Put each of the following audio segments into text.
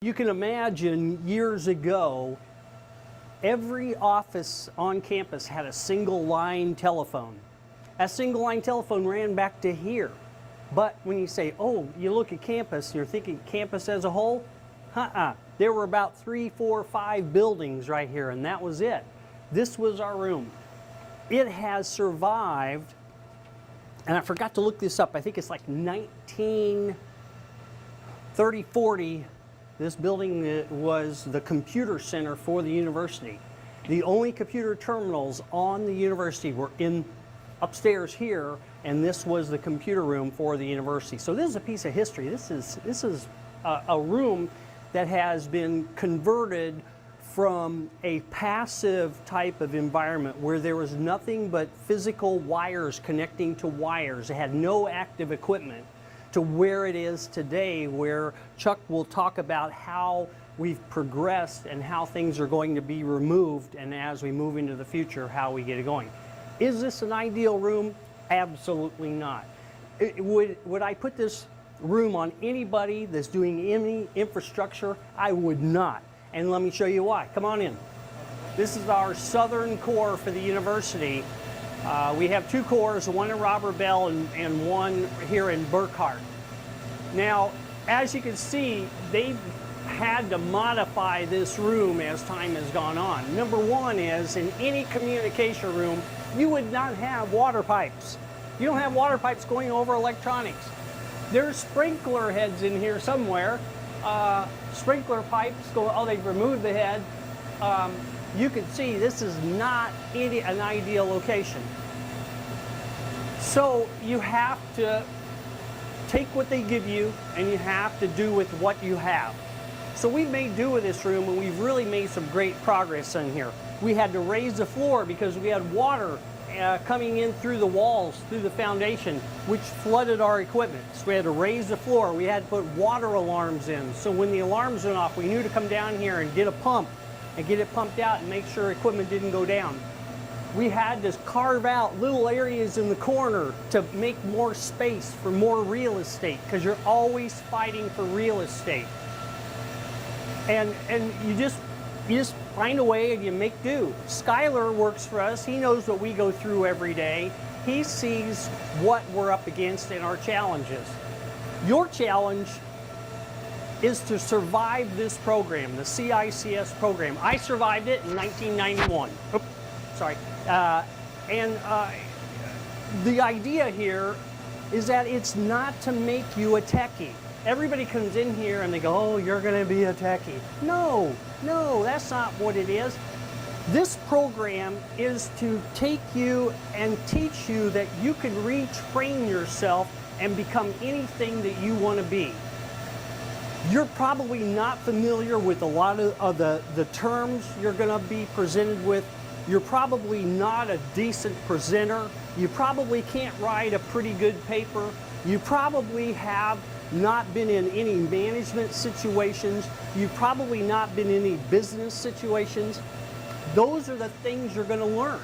You can imagine years ago, every office on campus had a single line telephone. That single line telephone ran back to here. But when you say, oh, you look at campus, you're thinking campus as a whole? There were about 3, 4, 5 buildings right here, and that was it. This was our room. It has survived, and I forgot to look this up, I think it's like 1930, 40, this building was the computer center for the university. The only computer terminals on the university were upstairs here, and this was the computer room for the university. So this is a piece of history. This is a room that has been converted from a passive type of environment where there was nothing but physical wires connecting to wires. It had no active equipment, to where it is today, where Chuck will talk about how we've progressed and how things are going to be removed, and as we move into the future, how we get it going. Is this an ideal room? Absolutely not. Would I put this room on anybody that's doing any infrastructure? I would not. And let me show you why. Come on in. This is our southern core for the university. We have 2 cores, one in Robert Bell and one here in Burkhardt. Now, as you can see, they've had to modify this room as time has gone on. Number one is, in any communication room, you would not have water pipes. You don't have water pipes going over electronics. There's sprinkler heads in here somewhere. Sprinkler pipes go, oh, they've removed the head. You can see this is not an ideal location. So you have to take what they give you and you have to do with what you have. So we've made do with this room, and we've really made some great progress in here. We had to raise the floor because we had water coming in through the walls, through the foundation, which flooded our equipment. So we had to raise the floor. We had to put water alarms in. So when the alarms went off, we knew to come down here and get a pump and get it pumped out and make sure equipment didn't go down. We had to carve out little areas in the corner to make more space for more real estate, because you're always fighting for real estate. And you just find a way and you make do. Skylar works for us. He knows what we go through every day. He sees what we're up against and our challenges. Your challenge is to survive this program, the CICS program. I survived it in 1991. Oops, sorry. The idea here is that it's not to make you a techie. Everybody comes in here and they go, oh, you're going to be a techie. No, that's not what it is. This program is to take you and teach you that you can retrain yourself and become anything that you want to be. You're probably not familiar with a lot of the terms you're going to be presented with. You're probably not a decent presenter. You probably can't write a pretty good paper. You probably have not been in any management situations. You've probably not been in any business situations. Those are the things you're going to learn.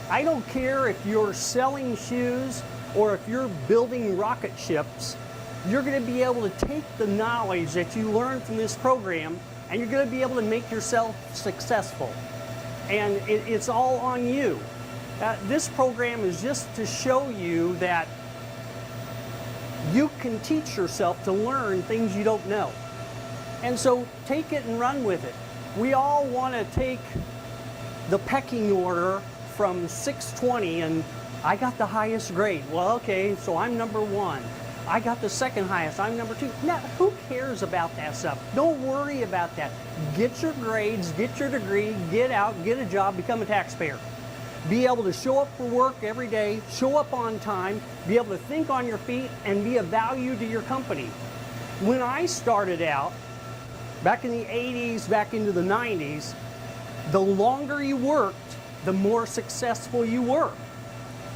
I don't care if you're selling shoes or if you're building rocket ships. You're going to be able to take the knowledge that you learned from this program and you're going to be able to make yourself successful. And it's all on you. This program is just to show you that you can teach yourself to learn things you don't know. And so take it and run with it. We all want to take the pecking order from 620 and I got the highest grade. Well, okay, so I'm number 1. I got the second highest, I'm number 2. Now, who cares about that stuff? Don't worry about that. Get your grades, get your degree, get out, get a job, become a taxpayer. Be able to show up for work every day, show up on time, be able to think on your feet, and be of value to your company. When I started out, back in the 80s, back into the 90s, the longer you worked, the more successful you were.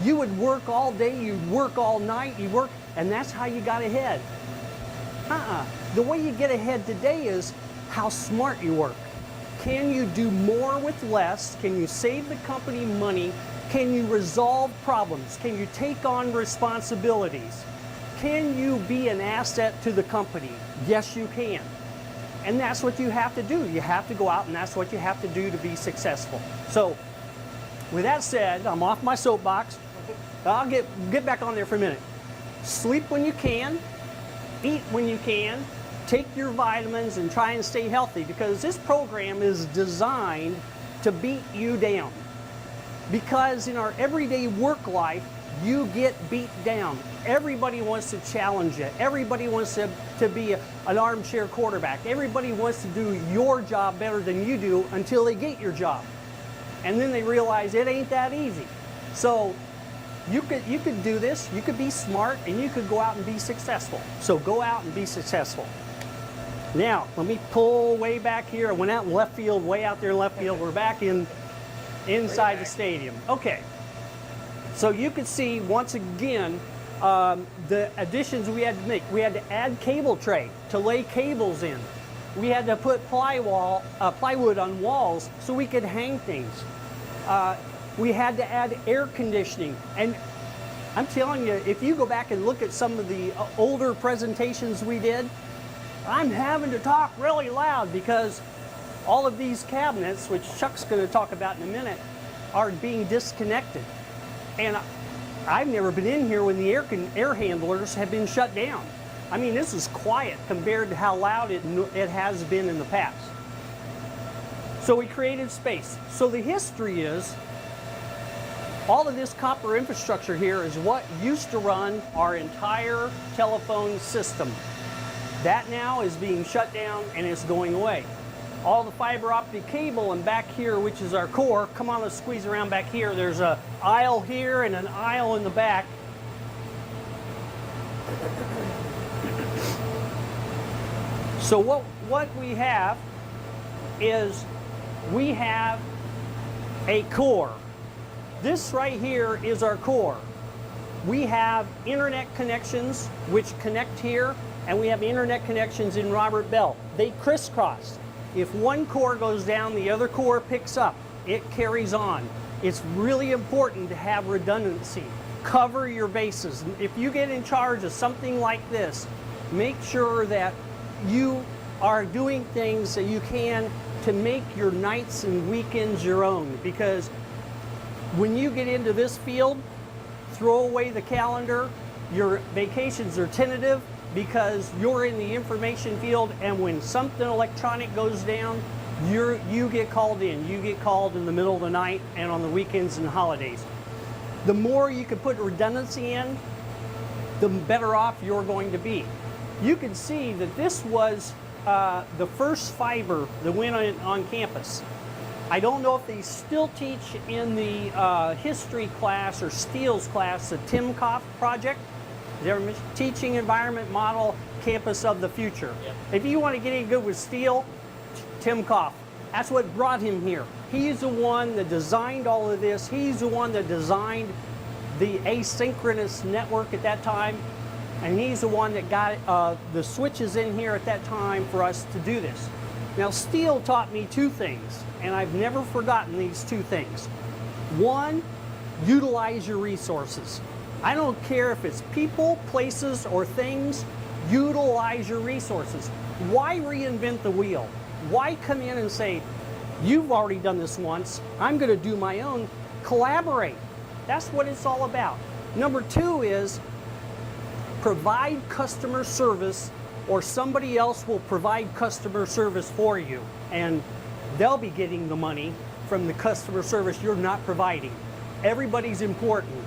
You would work all day, you'd work all night, you work, and that's how you got ahead. The way you get ahead today is how smart you work. Can you do more with less? Can you save the company money? Can you resolve problems? Can you take on responsibilities? Can you be an asset to the company? Yes, you can. And that's what you have to do. You have to go out, and that's what you have to do to be successful. So with that said, I'm off my soapbox. I'll get back on there for a minute. Sleep when you can, eat when you can, take your vitamins and try and stay healthy, because this program is designed to beat you down. Because in our everyday work life, you get beat down. Everybody wants to challenge you. Everybody wants to be an armchair quarterback. Everybody wants to do your job better than you do until they get your job. And then they realize it ain't that easy. So you could do this, you could be smart, and you could go out and be successful. So go out and be successful. Now, let me pull way back here. I went out in left field, way out there in left field. We're back inside the stadium. Okay. So you can see, once again, the additions we had to make. We had to add cable tray to lay cables in. We had to put plywood on walls so we could hang things. We had to add air conditioning. And I'm telling you, if you go back and look at some of the older presentations we did, I'm having to talk really loud because all of these cabinets, which Chuck's going to talk about in a minute, are being disconnected. And I've never been in here when the air handlers have been shut down. I mean, this is quiet compared to how loud it has been in the past. So we created space. So the history is, all of this copper infrastructure here is what used to run our entire telephone system. That now is being shut down and it's going away. All the fiber optic cable, and back here, which is our core, come on, let's squeeze around back here. There's an aisle here and an aisle in the back. So what we have is, we have a core. This right here is our core. We have internet connections which connect here, and we have internet connections in Robert Bell. They crisscross. If one core goes down, the other core picks up. It carries on. It's really important to have redundancy. Cover your bases. If you get in charge of something like this, make sure that you are doing things that you can to make your nights and weekends your own. Because when you get into this field, throw away the calendar. Your vacations are tentative because you're in the information field, and when something electronic goes down, you get called in. You get called in the middle of the night and on the weekends and holidays. The more you can put redundancy in, the better off you're going to be. You can see that this was the first fiber that went on campus. I don't know if they still teach in the history class or steels class the Timkoff project. They're teaching environment model campus of the future. Yep. If you want to get any good with steel, Timkoff. That's what brought him here. He's the one that designed all of this. He's the one that designed the asynchronous network at that time. And he's the one that got the switches in here at that time for us to do this. Now, steel taught me two things, and I've never forgotten these two things. One, utilize your resources. I don't care if it's people, places, or things, utilize your resources. Why reinvent the wheel? Why come in and say, you've already done this once, I'm going to do my own? Collaborate. That's what it's all about. Number two is provide customer service, or somebody else will provide customer service for you, and they'll be getting the money from the customer service you're not providing. Everybody's important.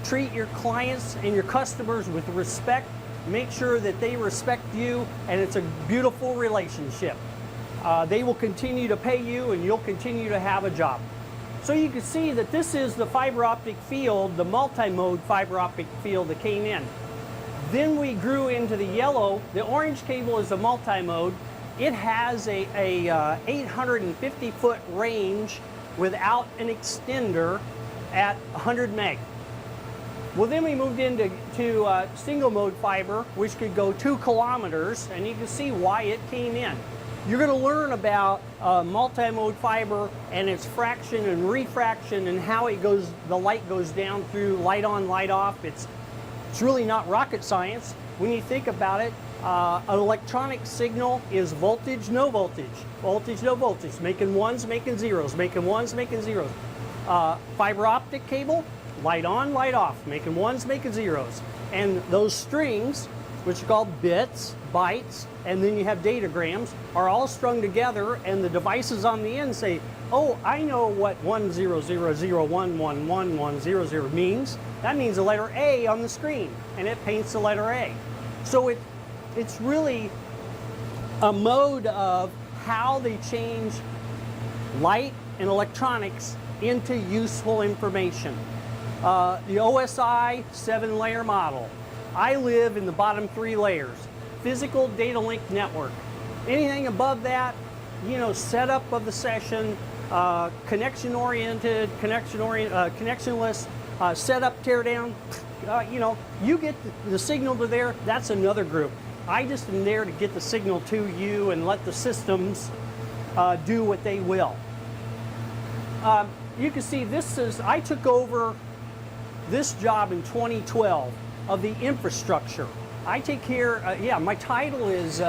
Treat your clients and your customers with respect. Make sure that they respect you, and it's a beautiful relationship. They will continue to pay you, and you'll continue to have a job. So you can see that this is the fiber optic field, the multi-mode fiber optic field that came in. Then we grew into the yellow. The orange cable is a multi-mode. It has a 850-foot range without an extender at 100 meg. Well, then we moved into single mode fiber, which could go 2 kilometers, and you can see why it came in. You're going to learn about multi-mode fiber and its fraction and refraction and how it goes. The light goes down through light on, light off. It's It's really not rocket science. When you think about it, an electronic signal is voltage, no voltage. Voltage, no voltage. Making ones, making zeros. Making ones, making zeros. Fiber optic cable, light on, light off. Making ones, making zeros. And those strings, which are called bits, bytes, and then you have datagrams, are all strung together, and the devices on the end say, oh, I know what 10001111100 means. That means the letter A on the screen, and it paints the letter A. So it's really a mode of how they change light and electronics into useful information. The OSI 7-layer model. I live in the bottom 3 layers. Physical data link network. Anything above that, you know, setup of the session, connection-oriented, connectionless, setup, teardown. You know, you get the signal to there, that's another group. I just am there to get the signal to you and let the systems do what they will. You can see this is, I took over this job in 2012 of the infrastructure. I take care, my title is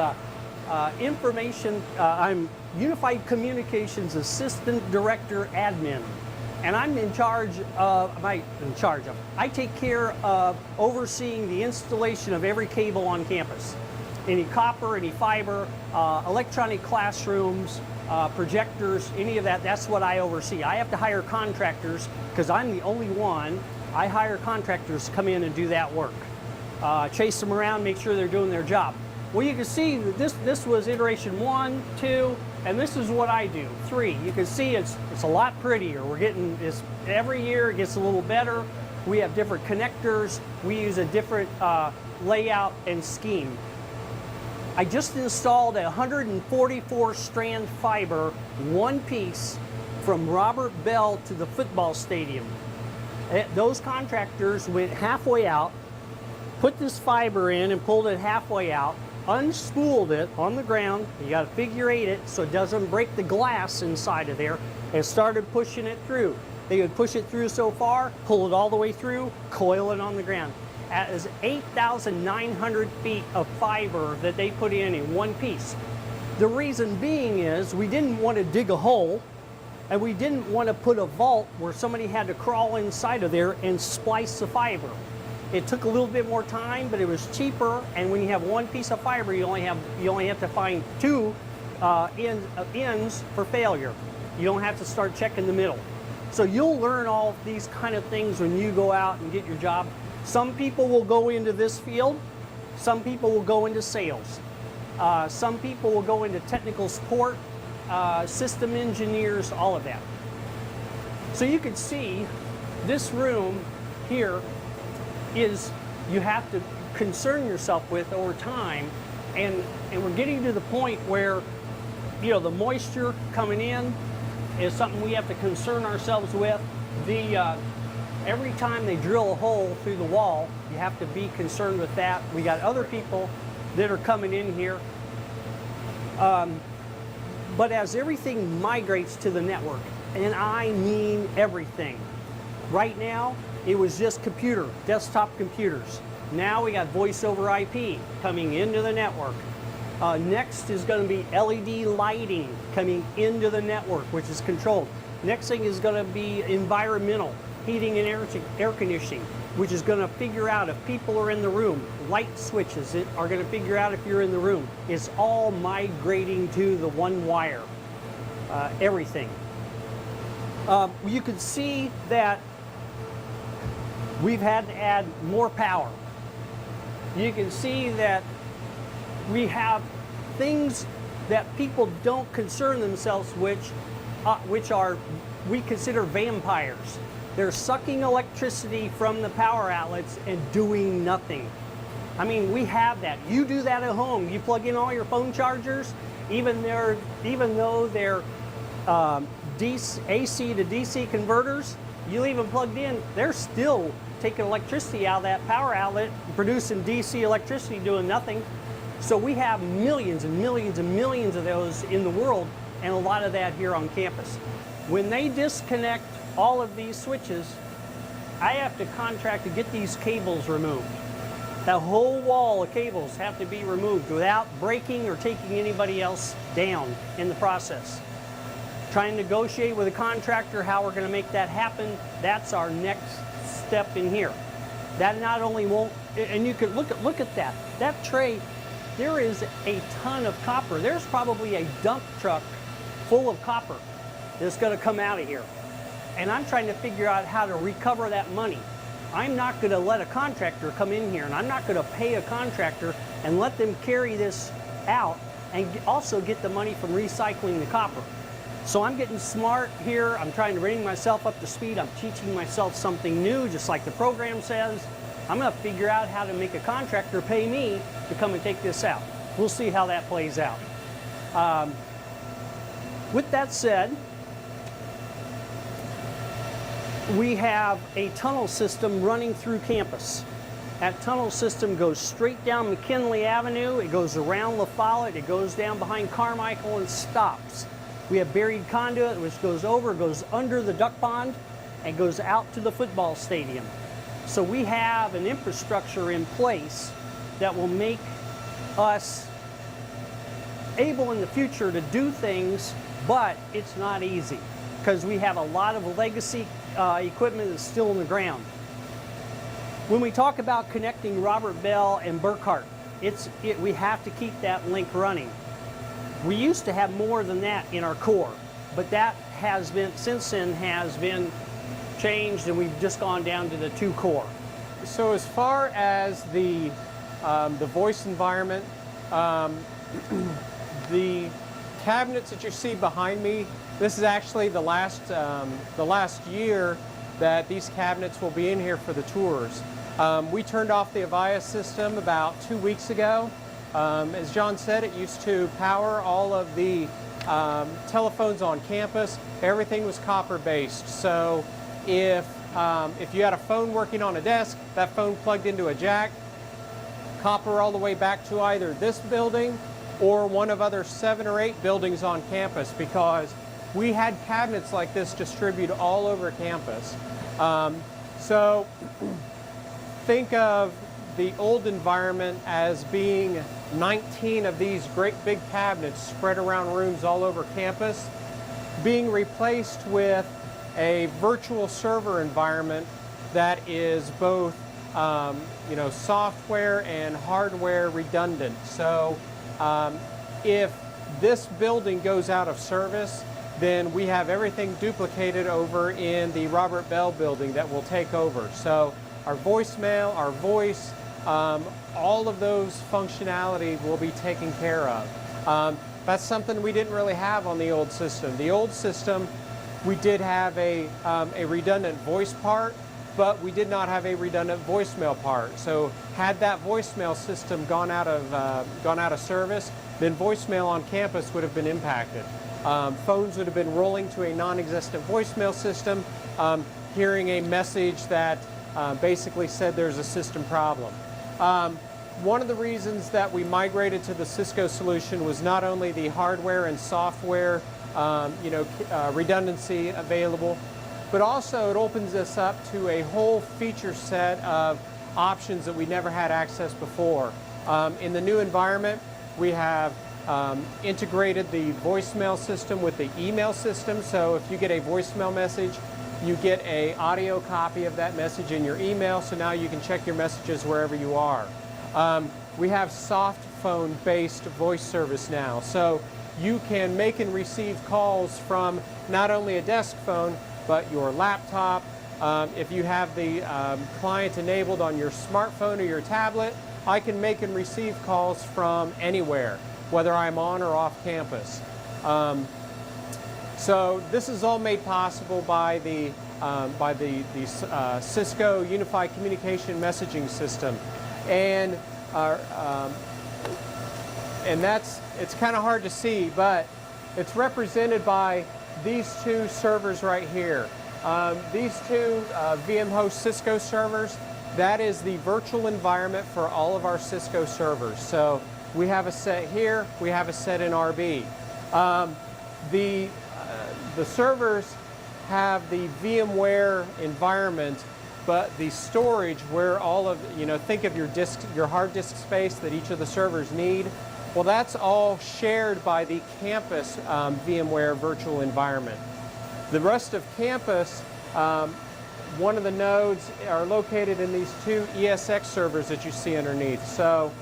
I'm Unified Communications Assistant Director Admin. And I'm in charge of, I take care of overseeing the installation of every cable on campus. Any copper, any fiber, electronic classrooms, projectors, any of that, that's what I oversee. I have to hire contractors because I'm the only one. I hire contractors to come in and do that work. Chase them around, make sure they're doing their job. Well, you can see that this was iteration 1, 2, and this is what I do, 3. You can see it's a lot prettier. We're getting this, every year it gets a little better. We have different connectors. We use a different layout and scheme. I just installed a 144 strand fiber, one piece, from Robert Bell to the football stadium. Those contractors went halfway out, put this fiber in and pulled it halfway out, unspooled it on the ground. You got to figure 8 it so it doesn't break the glass inside of there, and started pushing it through. They would push it through so far, pull it all the way through, coil it on the ground. That is 8,900 feet of fiber that they put in one piece. The reason being is we didn't want to dig a hole, and we didn't want to put a vault where somebody had to crawl inside of there and splice the fiber. It took a little bit more time, but it was cheaper. And when you have one piece of fiber, you only have to find 2 ends for failure. You don't have to start checking the middle. So you'll learn all these kind of things when you go out and get your job. Some people will go into this field. Some people will go into sales. Some people will go into technical support, system engineers, all of that. So you can see this room here is you have to concern yourself with over time, and we're getting to the point where, you know, the moisture coming in is something we have to concern ourselves with. Every time they drill a hole through the wall, you have to be concerned with that. We got other people that are coming in here. But as everything migrates to the network, and I mean everything, right now, it was just desktop computers. Now we got voice over IP coming into the network. Next is going to be LED lighting coming into the network, which is controlled. Next thing is going to be environmental, heating and air conditioning, which is going to figure out if people are in the room. Light switches are going to figure out if you're in the room. It's all migrating to the one wire, everything. You can see that we've had to add more power. You can see that we have things that people don't concern themselves with, which are, we consider vampires. They're sucking electricity from the power outlets and doing nothing. I mean, we have that. You do that at home. You plug in all your phone chargers, even though they're AC to DC converters, you leave them plugged in, they're still taking electricity out of that power outlet, producing DC electricity, doing nothing. So we have millions and millions and millions of those in the world, and a lot of that here on campus. When they disconnect all of these switches, I have to contract to get these cables removed. That whole wall of cables have to be removed without breaking or taking anybody else down in the process. Trying to negotiate with a contractor how we're going to make that happen. That's our next step in here. That not only won't, and you can look at that. That tray, there is a ton of copper. There's probably a dump truck full of copper that's going to come out of here. And I'm trying to figure out how to recover that money. I'm not going to let a contractor come in here, and I'm not going to pay a contractor and let them carry this out and also get the money from recycling the copper. So I'm getting smart here. I'm trying to bring myself up to speed. I'm teaching myself something new, just like the program says. I'm going to figure out how to make a contractor pay me to come and take this out. We'll see how that plays out. With that said, we have a tunnel system running through campus. That tunnel system goes straight down McKinley Avenue. It goes around La Follette. It goes down behind Carmichael and stops. We have buried conduit which goes under the duck pond and goes out to the football stadium. So we have an infrastructure in place that will make us able in the future to do things, but it's not easy because we have a lot of legacy equipment that's still in the ground. When we talk about connecting Robert Bell and Burkhart, we have to keep that link running. We used to have more than that in our core, but that has been, since then, has been changed, and we've just gone down to the 2 core. So as far as the voice environment, the cabinets that you see behind me, this is actually the last year that these cabinets will be in here for the tours. We turned off the Byers system about 2 weeks ago. As John said, it used to power all of the telephones on campus. Everything was copper-based. So if you had a phone working on a desk, that phone plugged into a jack, copper all the way back to either this building or one of other 7 or 8 buildings on campus, because we had cabinets like this distributed all over campus. So think of the old environment as being 19 of these great big cabinets spread around rooms all over campus, being replaced with a virtual server environment that is both software and hardware redundant. So if this building goes out of service, then we have everything duplicated over in the Robert Bell building that will take over. So our voicemail, our voice, all of those functionality will be taken care of. That's something we didn't really have on the old system. The old system, we did have a redundant voice part, but we did not have a redundant voicemail part. So had that voicemail system gone out of service, then voicemail on campus would have been impacted. Phones would have been rolling to a non-existent voicemail system, hearing a message that basically said there's a system problem. One of the reasons that we migrated to the Cisco solution was not only the hardware and software redundancy available, but also it opens us up to a whole feature set of options that we never had access before. In the new environment, we have integrated the voicemail system with the email system. So if you get a voicemail message, you get an audio copy of that message in your email, so now you can check your messages wherever you are. We have soft phone-based voice service now, so you can make and receive calls from not only a desk phone, but your laptop. If you have the client enabled on your smartphone or your tablet, I can make and receive calls from anywhere, whether I'm on or off campus. So this is all made possible by the Cisco Unified Communication Messaging System, and it's kind of hard to see, but it's represented by these 2 servers right here. These 2 VM host Cisco servers, that is the virtual environment for all of our Cisco servers. So we have a set here, we have a set in RB. The servers have the VMware environment but the storage where all of, think of your hard disk space that each of the servers need. Well, that's all shared by the campus VMware virtual environment. The rest of campus, one of the nodes are located in these two ESX servers that you see underneath. So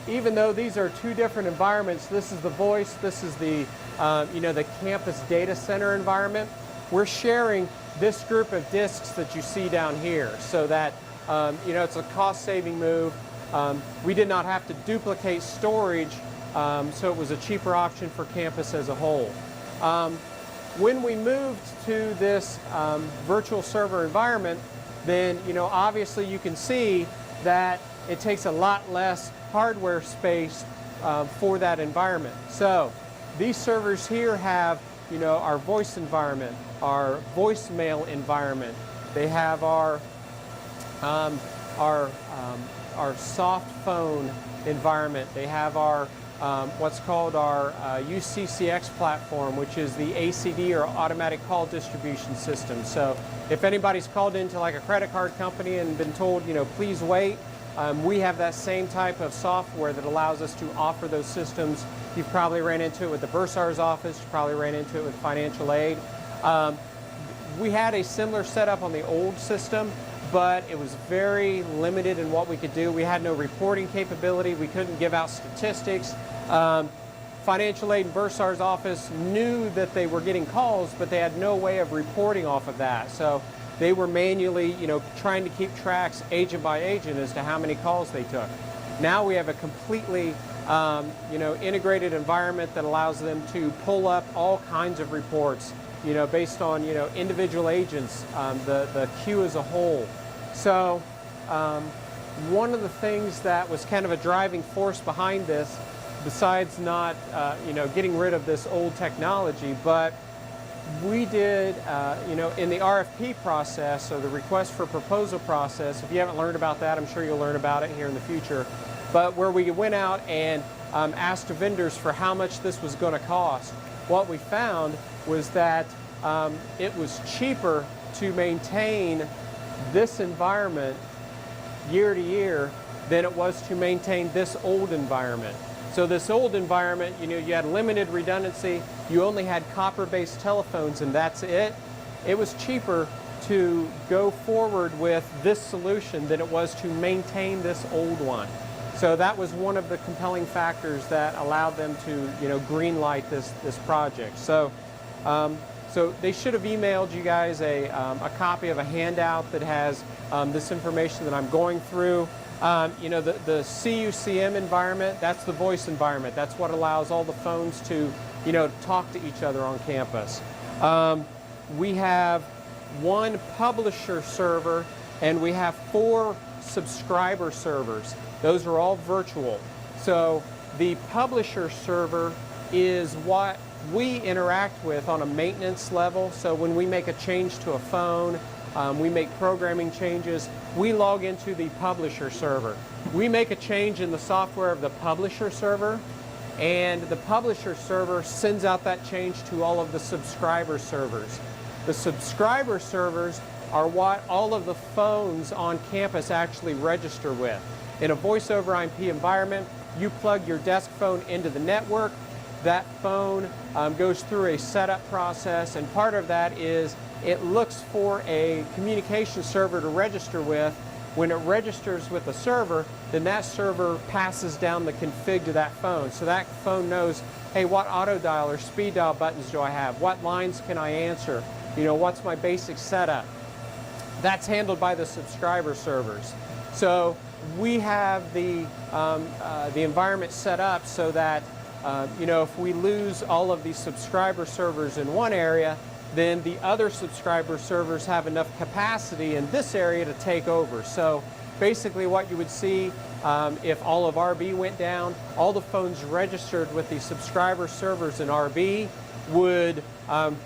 even though these are two different environments, this is the voice, this is the, the campus data center environment, we're sharing this group of disks that you see down here so that, it's a cost-saving move. We did not have to duplicate storage, so it was a cheaper option for campus as a whole. When we moved to this virtual server environment, then obviously you can see that it takes a lot less hardware space for that environment. So these servers here have our voice environment, our voicemail environment. They have our soft phone environment. They have our what's called our CICS platform, which is the ACD or automatic call distribution system. So if anybody's called into like a credit card company and been told, please wait, we have that same type of software that allows us to offer those systems. You've probably ran into it with the Bursar's office. You probably ran into it with financial aid. We had a similar setup on the old system, but it was very limited in what we could do. We had no reporting capability. We couldn't give out statistics. Financial aid and Bursar's office knew that they were getting calls, but they had no way of reporting off of that. So they were manually, trying to keep tracks agent by agent as to how many calls they took. Now we have a completely, integrated environment that allows them to pull up all kinds of reports, based on, individual agents, the queue as a whole. So one of the things that was kind of a driving force behind this, besides not, getting rid of this old technology, but we did, in the RFP process, or the request for proposal process, if you haven't learned about that, I'm sure you'll learn about it here in the future, but where we went out and asked vendors for how much this was going to cost, what we found was that it was cheaper to maintain this environment year to year than it was to maintain this old environment. So this old environment, you had limited redundancy, you only had copper-based telephones and that's it. It was cheaper to go forward with this solution than it was to maintain this old one. So that was one of the compelling factors that allowed them to, green light this project. So, so they should have emailed you guys a copy of a handout that has this information that I'm going through. The CUCM environment, that's the voice environment. That's what allows all the phones to, talk to each other on campus. We have one publisher server and we have 4 subscriber servers. Those are all virtual. So the publisher server is what we interact with on a maintenance level. So when we make a change to a phone, we make programming changes, we log into the publisher server. We make a change in the software of the publisher server, and the publisher server sends out that change to all of the subscriber servers. The subscriber servers are what all of the phones on campus actually register with. In a voice over IP environment, you plug your desk phone into the network. That phone goes through a setup process, and part of that is it looks for a communication server to register with. When it registers with the server, then that server passes down the config to that phone. So that phone knows, hey, what auto dial or speed dial buttons do I have? What lines can I answer? What's my basic setup? That's handled by the subscriber servers. So we have the environment set up so that if we lose all of these subscriber servers in one area, then the other subscriber servers have enough capacity in this area to take over. So basically what you would see if all of RB went down, all the phones registered with the subscriber servers in RB would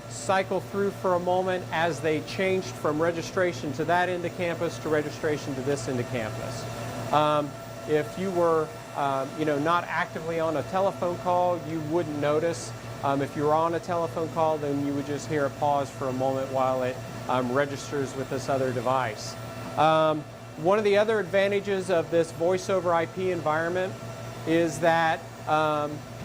cycle through for a moment as they changed from registration to that end of campus to registration to this end of campus. If you were not actively on a telephone call, you wouldn't notice If you're on a telephone call, then you would just hear a pause for a moment while it registers with this other device. One of the other advantages of this voice over IP environment is that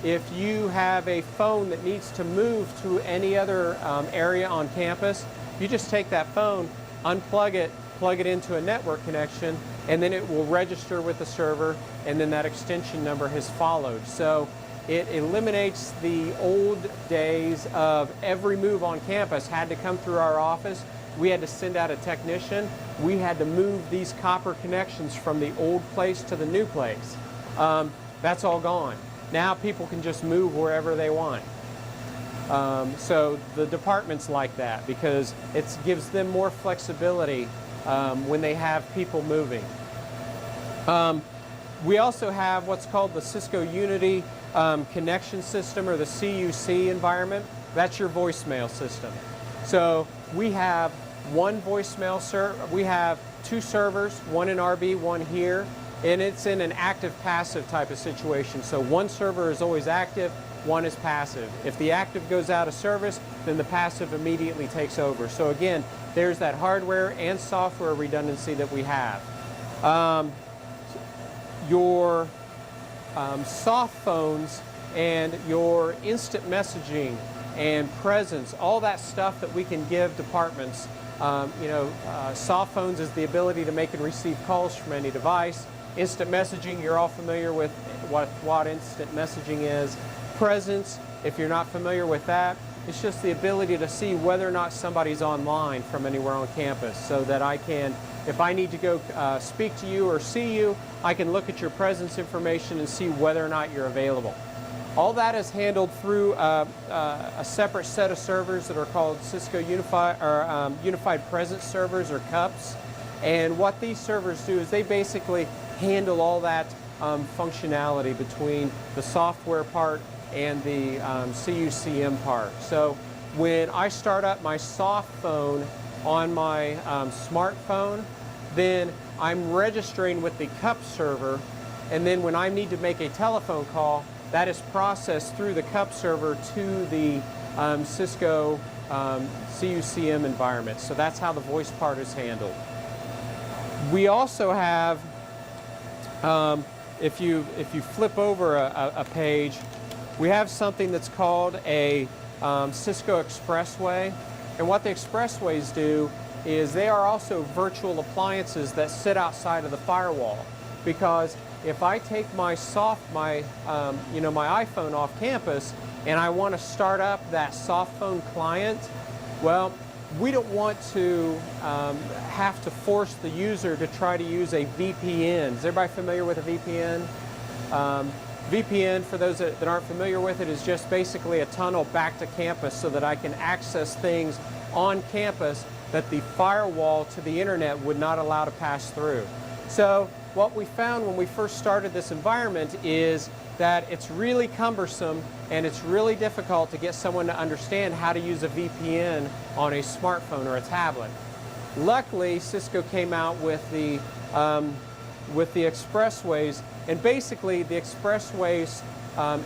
if you have a phone that needs to move to any other area on campus, you just take that phone, unplug it, plug it into a network connection, and then it will register with the server, and then that extension number has followed. So it eliminates the old days of every move on campus had to come through our office. We had to send out a technician. We had to move these copper connections from the old place to the new place. That's all gone. Now people can just move wherever they want. So the departments like that because it gives them more flexibility when they have people moving. We also have what's called the Cisco Unity Connection System, or the CUC environment. That's your voicemail system. So we have one voicemail server. We have two servers, one in RB, one here, and it's in an active-passive type of situation. So one server is always active, one is passive. If the active goes out of service, then the passive immediately takes over. So again, there's that hardware and software redundancy that we have. Your soft phones and your instant messaging and presence, all that stuff that we can give departments. Soft phones is the ability to make and receive calls from any device. Instant messaging, you're all familiar with what instant messaging is. Presence, if you're not familiar with that, it's just the ability to see whether or not somebody's online from anywhere on campus, so that I can, if I need to go speak to you or see you, I can look at your presence information and see whether or not you're available. All that is handled through a separate set of servers that are called Cisco Unified Presence Servers, or CUPS. And what these servers do is they basically handle all that functionality between the software part and the CUCM part. So when I start up my soft phone on my smartphone, then I'm registering with the CUPS server, and then when I need to make a telephone call, that is processed through the CUPS server to the Cisco CUCM environment. So that's how the voice part is handled. We also have, if you flip over a page, we have something that's called a Cisco Expressway. And what the expressways do is they are also virtual appliances that sit outside of the firewall. Because if I take my my iPhone off campus and I want to start up that soft phone client, well, we don't want to have to force the user to try to use a VPN. Is everybody familiar with a VPN? VPN, for those that aren't familiar with it, is just basically a tunnel back to campus so that I can access things on campus that the firewall to the internet would not allow to pass through. So what we found when we first started this environment is that it's really cumbersome and it's really difficult to get someone to understand how to use a VPN on a smartphone or a tablet. Luckily, Cisco came out with the expressways, and basically the expressways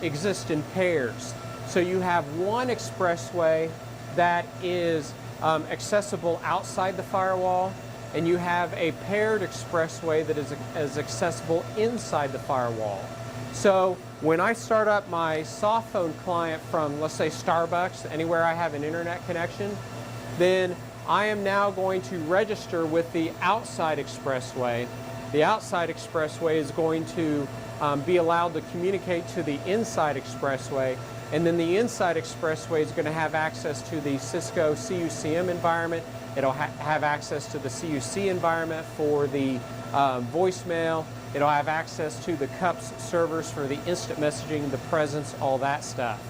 exist in pairs. So you have one expressway that is accessible outside the firewall, and you have a paired expressway that is accessible inside the firewall. So when I start up my soft phone client from, let's say, Starbucks, anywhere I have an internet connection, then I am now going to register with the outside expressway. The outside expressway is going to be allowed to communicate to the inside expressway, and then the inside expressway is going to have access to the Cisco CUCM environment. It'll have access to the CUC environment for the voicemail. It'll have access to the CUPS servers for the instant messaging, the presence, all that stuff.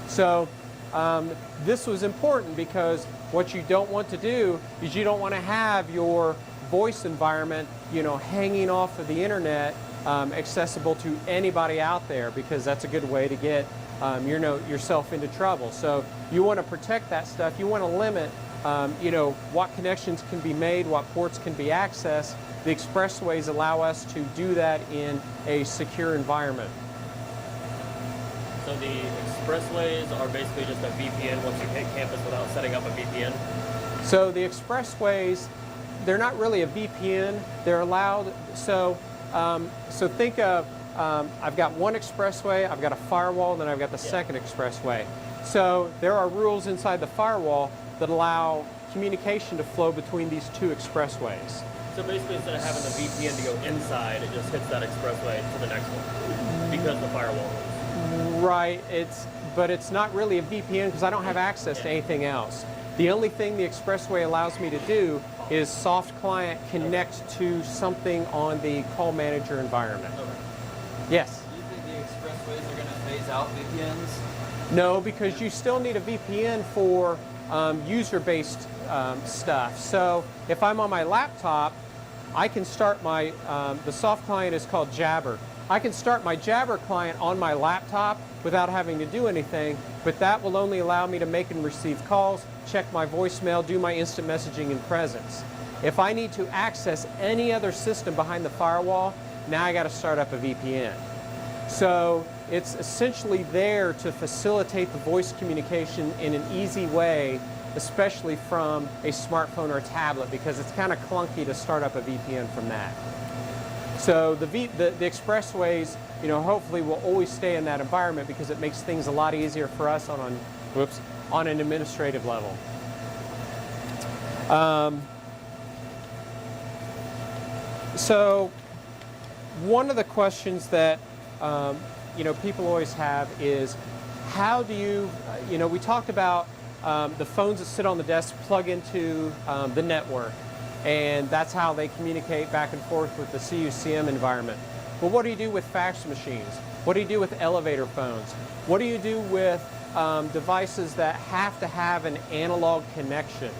So this was important because what you don't want to do is you don't want to have your voice environment, hanging off of the internet, accessible to anybody out there, because that's a good way to get yourself into trouble. So you want to protect that stuff. You want to limit what connections can be made, what ports can be accessed. The expressways allow us to do that in a secure environment. So the expressways are basically just a VPN once you hit campus without setting up a VPN? So the expressways, they're not really a VPN. They're allowed, so think of, I've got one expressway, I've got a firewall, then I've got the second expressway. So there are rules inside the firewall that allow communication to flow between these two expressways. So basically instead of having the VPN to go inside, it just hits that expressway to the next one because the firewall rules. Right, but it's not really a VPN because I don't have access to anything else. The only thing the expressway allows me to do is soft client connect to something on the call manager environment. Okay. Yes? Do you think the expressways are going to phase out VPNs? No, because you still need a VPN for user-based stuff. So if I'm on my laptop, I can start my, the soft client is called Jabber. I can start my Jabber client on my laptop without having to do anything, but that will only allow me to make and receive calls, check my voicemail, do my instant messaging in presence. If I need to access any other system behind the firewall, now I got to start up a VPN. So it's essentially there to facilitate the voice communication in an easy way, especially from a smartphone or a tablet, because it's kind of clunky to start up a VPN from that. So the expressways, you know, hopefully will always stay in that environment because it makes things a lot easier for us on an administrative level. So one of the questions that you know, people always have is, how do you, you know, we talked about the phones that sit on the desk plug into the network, and that's how they communicate back and forth with the CUCM environment. But what do you do with fax machines? What do you do with elevator phones? What do you do with devices that have to have an analog connection?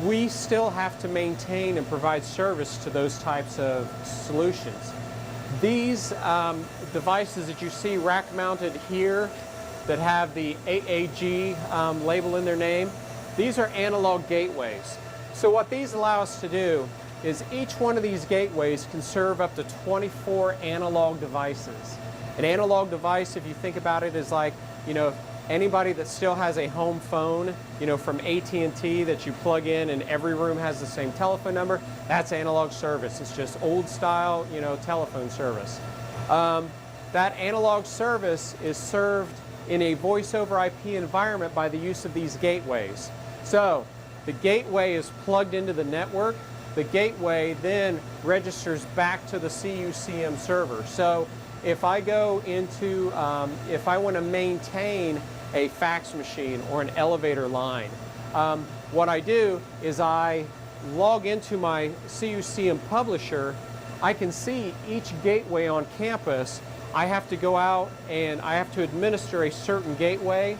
We still have to maintain and provide service to those types of solutions. These devices that you see rack mounted here that have the AAG label in their name, these are analog gateways. So what these allow us to do is each one of these gateways can serve up to 24 analog devices. An analog device, if you think about it, is like, you know, anybody that still has a home phone, you know, from AT&T that you plug in and every room has the same telephone number, that's analog service. It's just old style, you know, telephone service. That analog service is served in a voice over IP environment by the use of these gateways. So the gateway is plugged into the network. The gateway then registers back to the CUCM server. So if I go into, if I want to maintain a fax machine or an elevator line, what I do is I log into my CUCM publisher. I can see each gateway on campus. I have to go out and I have to administer a certain gateway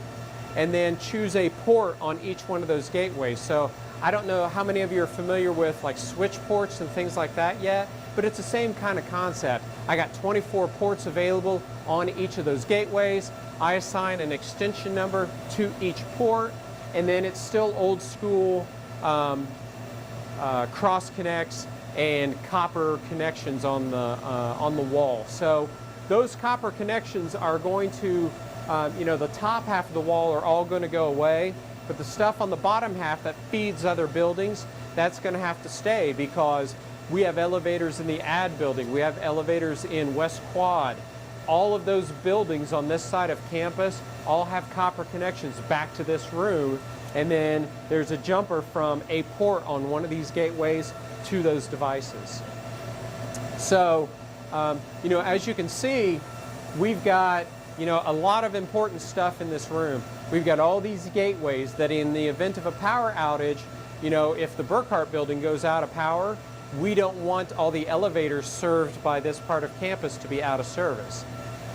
and then choose a port on each one of those gateways. So I don't know how many of you are familiar with like switch ports and things like that yet, but it's the same kind of concept. I got 24 ports available on each of those gateways. I assign an extension number to each port, and then it's still old school cross connects and copper connections on the wall. So those copper connections are going to, you know, the top half of the wall are all going to go away, but the stuff on the bottom half that feeds other buildings, that's going to have to stay because we have elevators in the ad building. We have elevators in West Quad. All of those buildings on this side of campus all have copper connections back to this room, and then there's a jumper from a port on one of these gateways to those devices. So, you know, as you can see, we've got, you know, a lot of important stuff in this room. We've got all these gateways that in the event of a power outage, you know, if the Burkhart building goes out of power, we don't want all the elevators served by this part of campus to be out of service.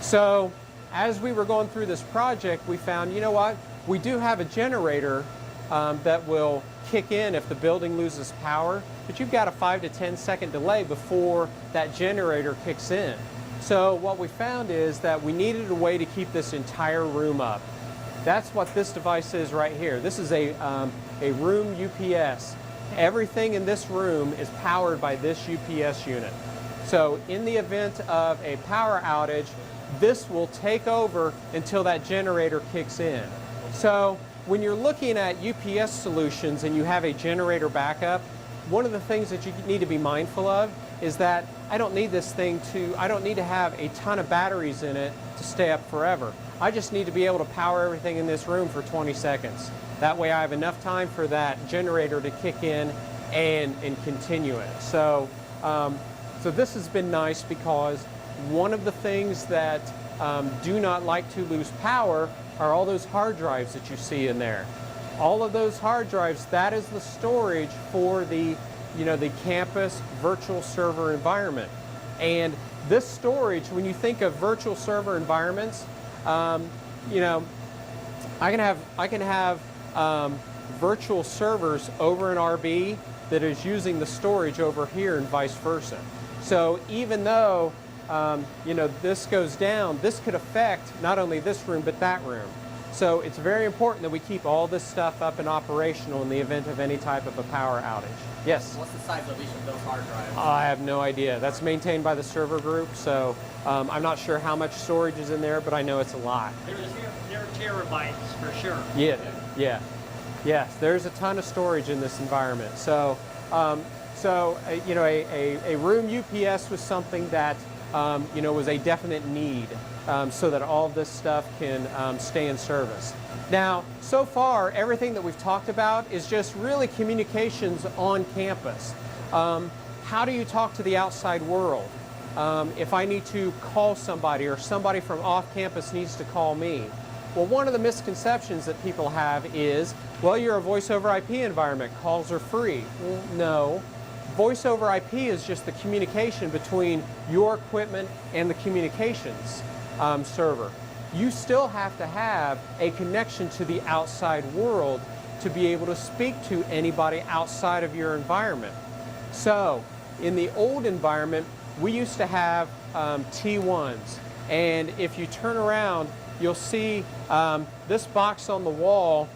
So as we were going through this project, we found, you know what, we do have a generator that will kick in if the building loses power, but you've got a 5 to 10 second delay before that generator kicks in. So what we found is that we needed a way to keep this entire room up. That's what this device is right here. This is a room UPS. Everything in this room is powered by this UPS unit. So in the event of a power outage, this will take over until that generator kicks in. So when you're looking at UPS solutions and you have a generator backup, one of the things that you need to be mindful of is that I don't need to have a ton of batteries in it to stay up forever. I just need to be able to power everything in this room for 20 seconds. That way I have enough time for that generator to kick in and continue it. So, so this has been nice because one of the things that do not like to lose power are all those hard drives that you see in there. All of those hard drives, that is the storage for the, the campus virtual server environment. And this storage, when you think of virtual server environments, I can have virtual servers over in RB that is using the storage over here and vice versa. So even though this goes down, this could affect not only this room but that room. So it's very important that we keep all this stuff up and operational in the event of any type of a power outage. Yes? What's the size of each of those hard drives? I have no idea. That's maintained by the server group, so I'm not sure how much storage is in there, but I know it's a lot. They're terabytes for sure. Yeah. Yes, there's a ton of storage in this environment. So, a room UPS was something that was a definite need so that all of this stuff can stay in service. Now, so far, everything that we've talked about is just really communications on campus. How do you talk to the outside world? If I need to call somebody or somebody from off campus needs to call me. Well, one of the misconceptions that people have is, well, you're a voice over IP environment, calls are free. Well, no. Voice over IP is just the communication between your equipment and the communications server. You still have to have a connection to the outside world to be able to speak to anybody outside of your environment. So in the old environment, we used to have T1s. And if you turn around, you'll see this box on the wall.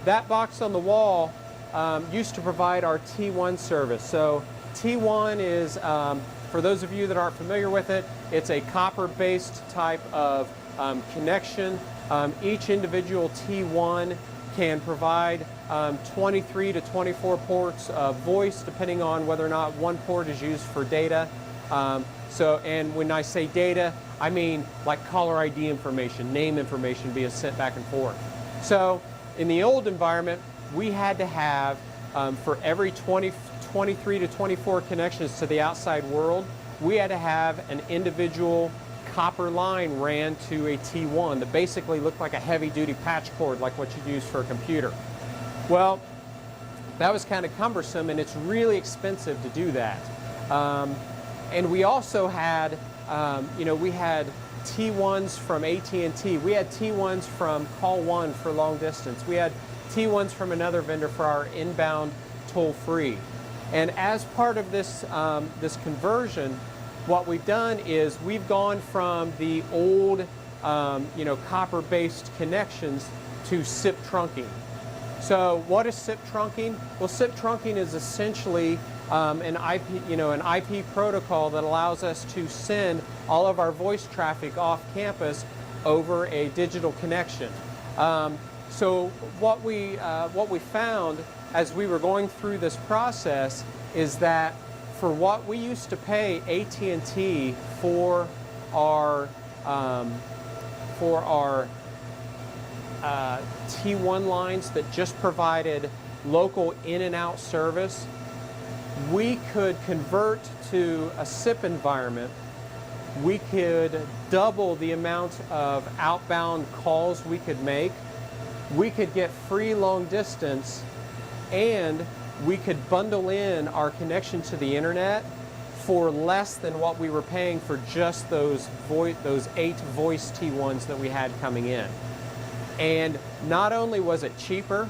That box on the wall used to provide our T1 service. So T1 is, for those of you that aren't familiar with it, it's a copper-based type of connection. Each individual T1 can provide 23 to 24 ports of voice, depending on whether or not one port is used for data. And when I say data, I mean like caller ID information, name information being sent back and forth. So in the old environment, we had to have, for every 23 to 24 connections to the outside world, we had to have an individual copper line ran to a T1 that basically looked like a heavy-duty patch cord like what you'd use for a computer. Well, that was kind of cumbersome, and it's really expensive to do that. And we also had, we had T1s from AT&T. We had T1s from Call One for long distance. We had T1s from another vendor for our inbound toll-free. And as part of this, this conversion, what we've done is we've gone from the old, copper-based connections to SIP trunking. So what is SIP trunking? Well, SIP trunking is essentially an IP protocol that allows us to send all of our voice traffic off campus over a digital connection. So what we found as we were going through this process is that for what we used to pay AT&T for our T1 lines that just provided local in and out service, we could convert to a SIP environment. We could double the amount of outbound calls we could make. We could get free long distance, and we could bundle in our connection to the internet for less than what we were paying for just those 8 voice T1s that we had coming in. And not only was it cheaper,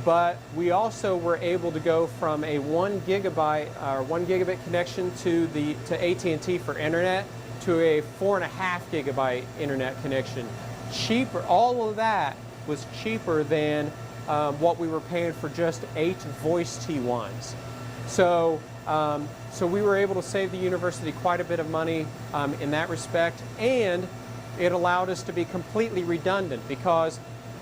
but we also were able to go from a 1 gigabit connection to AT&T for internet to a 4.5 gigabyte internet connection. Cheaper, all of that was cheaper than what we were paying for just 8 voice T1s. So So we were able to save the university quite a bit of money in that respect, and it allowed us to be completely redundant because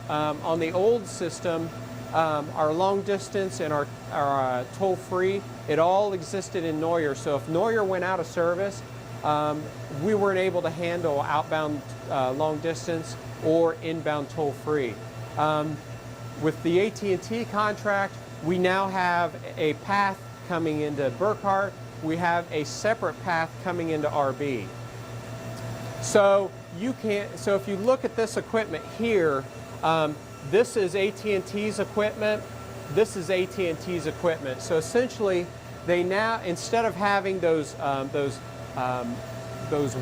on the old system, our long distance and our toll-free, it all existed in Neuer. So if Neuer went out of service, we weren't able to handle outbound long distance or inbound toll-free. With the AT&T contract, we now have a path coming into Burkhart. We have a separate path coming into RB. So if you look at this equipment here, this is AT&T's equipment. This is AT&T's equipment. So essentially, they now, instead of having those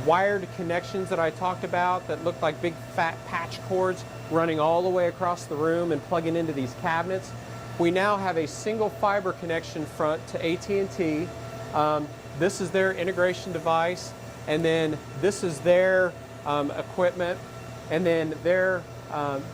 wired connections that I talked about that look like big fat patch cords running all the way across the room and plugging into these cabinets, we now have a single fiber connection front to AT&T. This is their integration device, and then this is their equipment, and then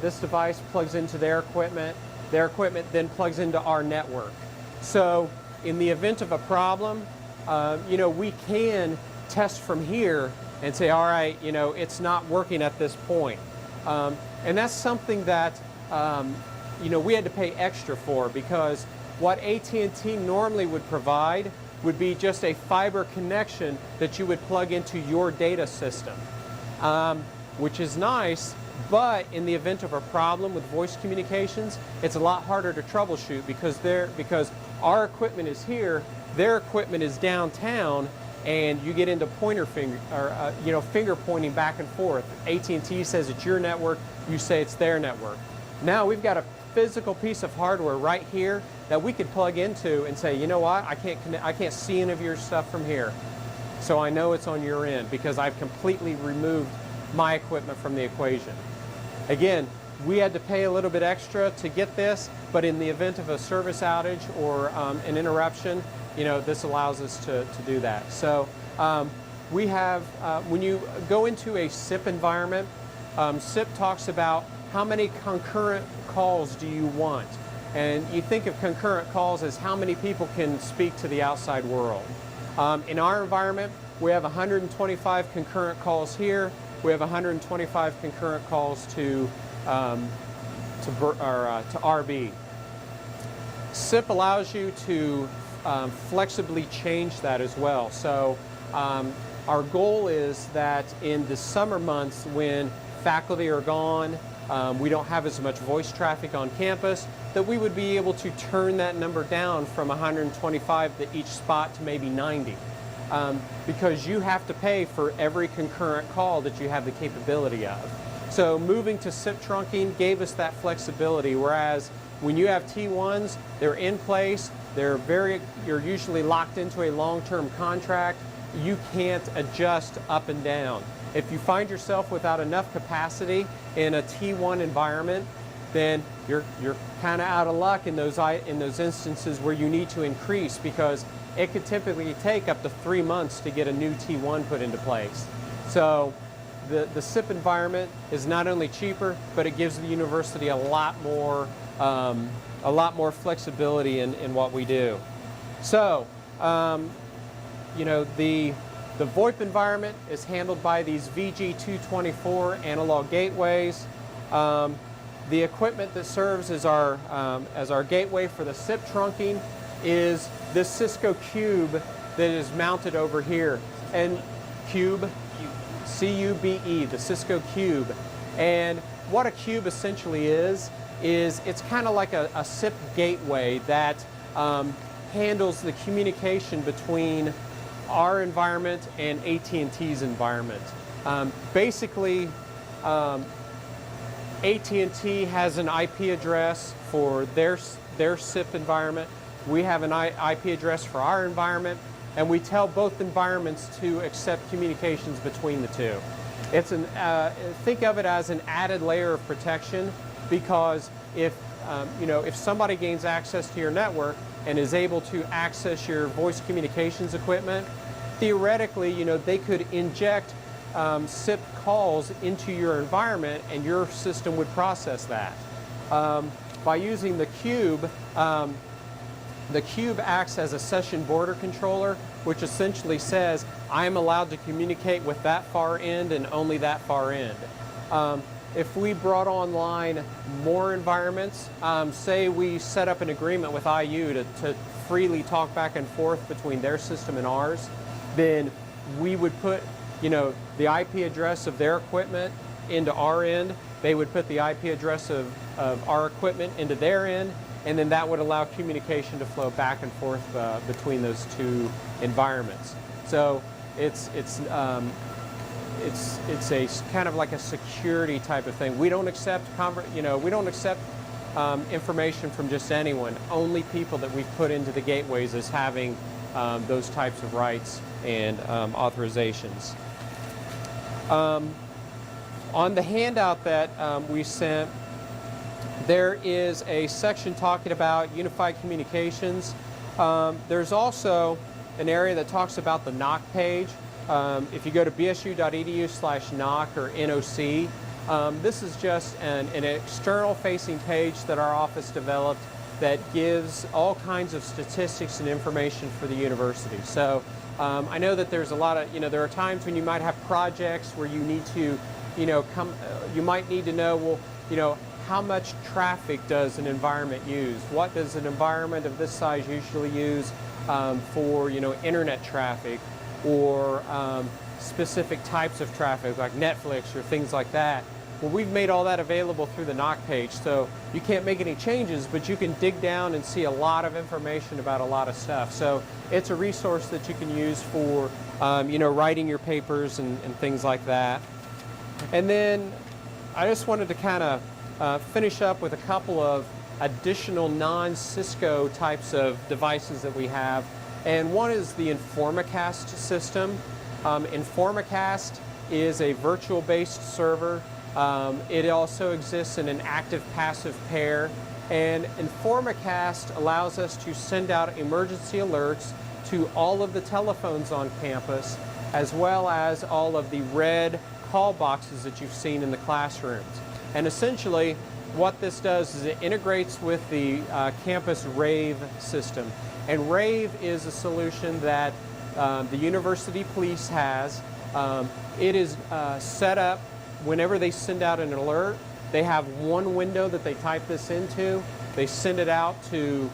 this device plugs into their equipment. Their equipment then plugs into our network. So in the event of a problem, we can test from here and say, all right, it's not working at this point. And that's something that we had to pay extra for, because what AT&T normally would provide would be just a fiber connection that you would plug into your data system, which is nice, but in the event of a problem with voice communications, it's a lot harder to troubleshoot because our equipment is here, their equipment is downtown, and you get into finger pointing back and forth. AT&T says it's your network, you say it's their network. Now we've got a physical piece of hardware right here that we could plug into and say, you know what, I can't see any of your stuff from here. So I know it's on your end because I've completely removed my equipment from the equation. Again, we had to pay a little bit extra to get this, but in the event of a service outage or an interruption, this allows us to do that. So we have, when you go into a SIP environment, SIP talks about how many concurrent calls do you want. And you think of concurrent calls as how many people can speak to the outside world. In our environment, we have 125 concurrent calls here. We have 125 concurrent calls to RB. SIP allows you to flexibly change that as well. So our goal is that in the summer months when faculty are gone, we don't have as much voice traffic on campus, that we would be able to turn that number down from 125 to each spot to maybe 90. Because you have to pay for every concurrent call that you have the capability of. So moving to SIP trunking gave us that flexibility, whereas when you have T1s, they're in place, you're usually locked into a long-term contract, you can't adjust up and down. If you find yourself without enough capacity in a T1 environment, then you're kind of out of luck in those instances where you need to increase, because it could typically take up to 3 months to get a new T1 put into place. So the SIP environment is not only cheaper, but it gives the university a lot more flexibility in what we do. So the VoIP environment is handled by these VG224 analog gateways. The equipment that serves as our gateway for the SIP trunking is this Cisco Cube that is mounted over here. And Cube, C-U-B-E, the Cisco Cube. And what a cube essentially is it's kind of like a SIP gateway that handles the communication between our environment and AT&T's environment. Basically, AT&T has an IP address for their SIP environment. We have an IP address for our environment, and we tell both environments to accept communications between the two. It's think of it as an added layer of protection, because if somebody gains access to your network and is able to access your voice communications equipment, theoretically, they could inject SIP calls into your environment, and your system would process that. By using the cube, The cube acts as a session border controller, which essentially says I'm allowed to communicate with that far end and only that far end. If we brought online more environments, say we set up an agreement with IU to freely talk back and forth between their system and ours, then we would put, the IP address of their equipment into our end. They would put the IP address of our equipment into their end, and then that would allow communication to flow back and forth between those two environments. So it's a kind of like a security type of thing. We don't accept information from just anyone. Only people that we've put into the gateways as having those types of rights and authorizations. On the handout that we sent, there is a section talking about unified communications. There's also an area that talks about the NOC page. If you go to bsu.edu/NOC or NOC, this is just an external facing page that our office developed that gives all kinds of statistics and information for the university. So I know that there's a lot of, there are times when you might have projects where you need to, you might need to know, well, how much traffic does an environment use? What does an environment of this size usually use for, internet traffic or specific types of traffic like Netflix or things like that? Well, we've made all that available through the NOC page, so you can't make any changes, but you can dig down and see a lot of information about a lot of stuff. So it's a resource that you can use for, writing your papers and things like that. And then I just wanted to kind of finish up with a couple of additional non-Cisco types of devices that we have. And one is the Informacast system. Informacast is a virtual-based server. It also exists in an active-passive pair. And Informacast allows us to send out emergency alerts to all of the telephones on campus, as well as all of the red call boxes that you've seen in the classrooms. And essentially, what this does is it integrates with the campus RAVE system. And RAVE is a solution that the university police has. It is set up whenever they send out an alert. They have one window that they type this into. They send it out to,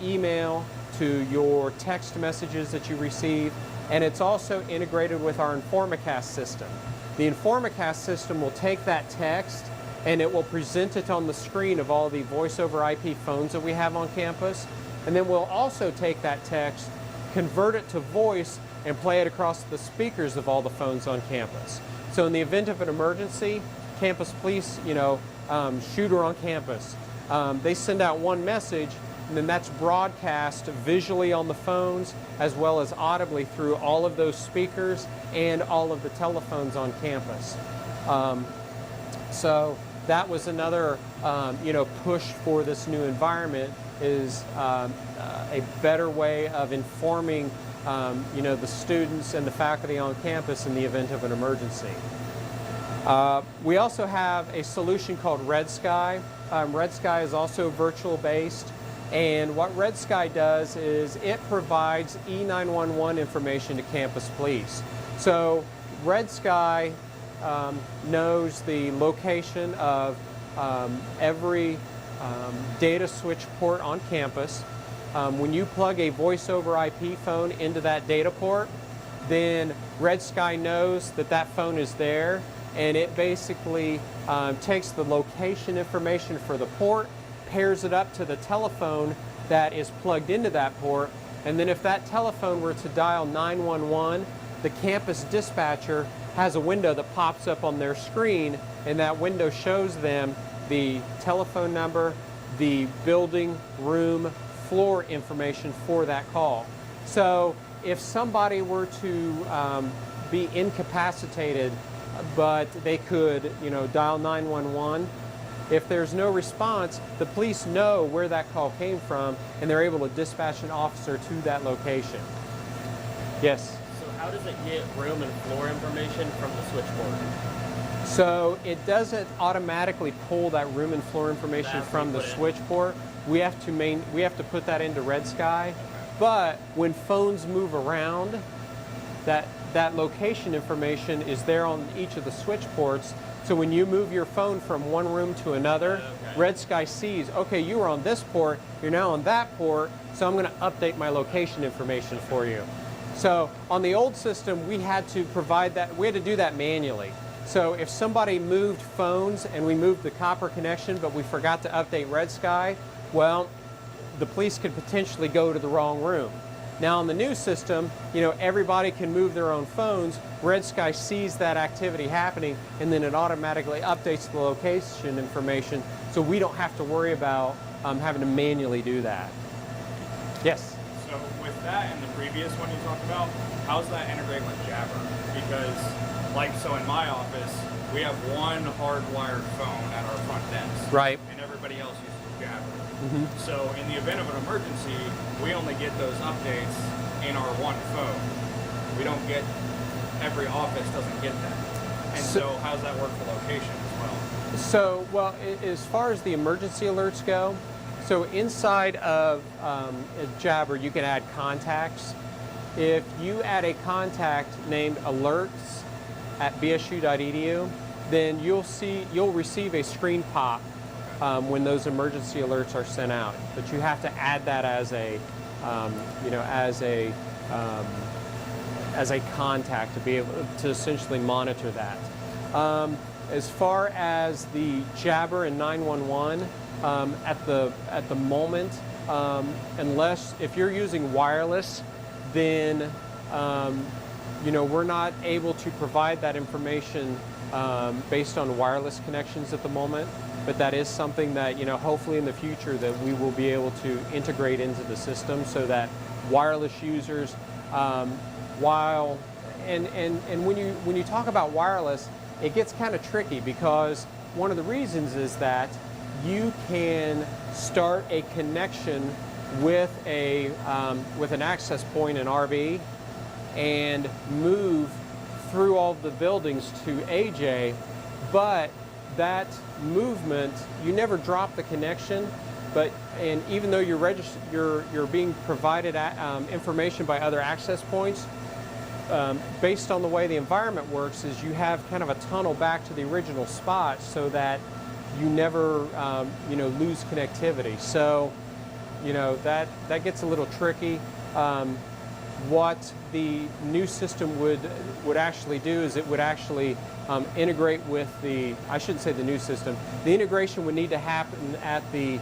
email, to your text messages that you receive. And it's also integrated with our Informacast system. The Informacast system will take that text and it will present it on the screen of all the voice over IP phones that we have on campus. And then we'll also take that text, convert it to voice, and play it across the speakers of all the phones on campus. So in the event of an emergency, campus police, shooter on campus, they send out one message, and then that's broadcast visually on the phones as well as audibly through all of those speakers and all of the telephones on campus. So that was another push for this new environment, is a better way of informing the students and the faculty on campus in the event of an emergency. We also have a solution called Red Sky. Red Sky is also virtual based, and what Red Sky does is it provides E911 information to campus police. So Red Sky knows the location of every data switch port on campus. When you plug a voice over IP phone into that data port, then Red Sky knows that that phone is there, and it basically takes the location information for the port, pairs it up to the telephone that is plugged into that port, and then if that telephone were to dial 911, the campus dispatcher has a window that pops up on their screen, and that window shows them the telephone number, the building, room, floor information for that call. So if somebody were to be incapacitated, but they could, dial 911, if there's no response, the police know where that call came from, and they're able to dispatch an officer to that location. Yes? So how does it get room and floor information from the switchboard? So it doesn't automatically pull that room and floor information That's from the what you put switch port. We have to put that into Red Sky. But when phones move around, that location information is there on each of the switch ports. So when you move your phone from one room to another, Okay. Red Sky sees, okay, you were on this port, you're now on that port, so I'm going to update my location information for you. So on the old system, we had to provide that, we had to do that manually. So if somebody moved phones and we moved the copper connection, but we forgot to update Red Sky, well, the police could potentially go to the wrong room. Now on the new system, everybody can move their own phones. Red Sky sees that activity happening, and then it automatically updates the location information, so we don't have to worry about having to manually do that. Yes? So with that and the previous one you talked about, how's that integrate with Jabber? Because, so in my office, we have one hardwired phone at our front desk. Right. And everybody else uses Jabber. Mm-hmm. So in the event of an emergency, we only get those updates in our one phone. We don't get, every office doesn't get that. And so how's that work for location as well? So, well, as far as the emergency alerts go, so inside of Jabber, you can add contacts. If you add a contact named alerts at bsu.edu, then you'll receive a screen pop when those emergency alerts are sent out. But you have to add that as a contact to be able to essentially monitor that. As far as the Jabber and 911, at the moment, unless if you're using wireless, then we're not able to provide that information based on wireless connections at the moment. But that is something that hopefully in the future that we will be able to integrate into the system so that wireless users, when you talk about wireless, it gets kind of tricky because one of the reasons is that you can start a connection with an access point in RV and move through all the buildings to AJ, but that movement, you never drop the connection, and even though you're being provided information by other access points, based on the way the environment works, is you have kind of a tunnel back to the original spot so that you never lose connectivity. So that gets a little tricky. What the new system would actually do is it would actually integrate with I shouldn't say the new system. The integration would need to happen at the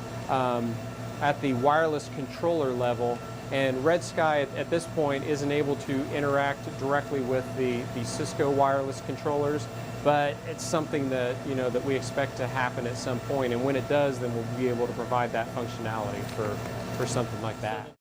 wireless controller level, and Red Sky at this point isn't able to interact directly with the Cisco wireless controllers, but it's something that that we expect to happen at some point, and when it does, then we'll be able to provide that functionality for something like that.